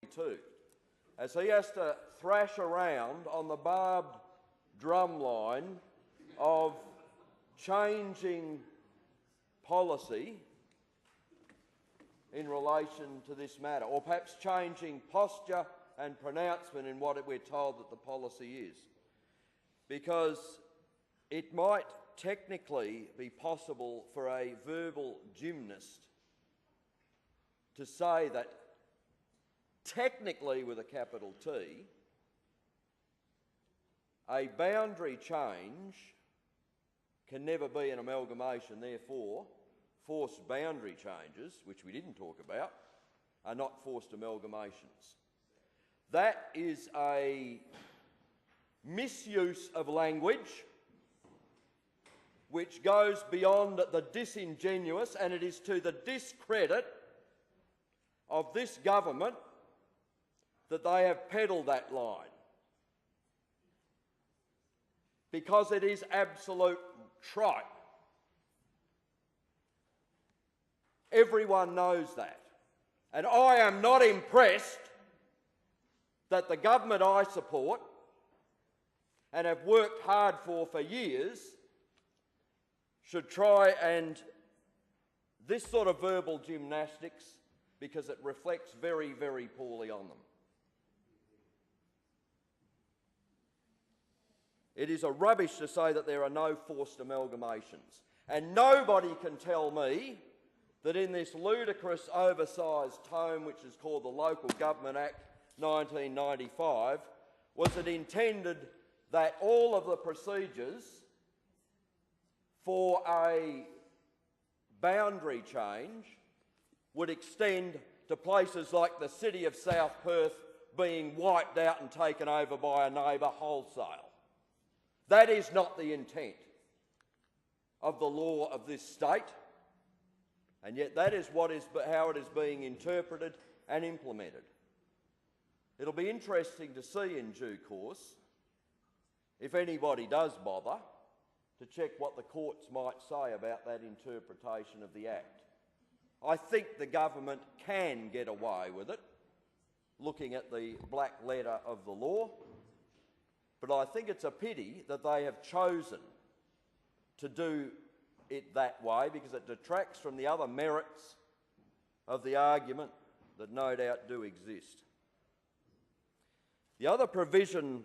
too, as he has to thrash around on the barbed drum line of changing policy in relation to this matter, or perhaps changing posture and pronouncement in what we're told that the policy is. Because it might technically be possible for a verbal gymnast to say that technically, with a capital T, a boundary change can never be an amalgamation. Therefore, forced boundary changes, which we didn't talk about, are not forced amalgamations. That is a misuse of language which goes beyond the disingenuous, and it is to the discredit of this government that they have peddled that line, because it is absolute tripe. Everyone knows that. And I am not impressed that the government I support and have worked hard for years should try and this sort of verbal gymnastics, because it reflects very, very poorly on them. It is a rubbish to say that there are no forced amalgamations. And nobody can tell me that in this ludicrous oversized tome, which is called the Local Government Act 1995, was it intended that all of the procedures for a boundary change would extend to places like the city of South Perth being wiped out and taken over by a neighbour wholesale. That is not the intent of the law of this state, and yet that is how it is being interpreted and implemented. It'll be interesting to see in due course, if anybody does bother, to check what the courts might say about that interpretation of the Act. I think the government can get away with it, looking at the black letter of the law, but I think it's a pity that they have chosen to do it that way, because it detracts from the other merits of the argument that no doubt do exist. The other provision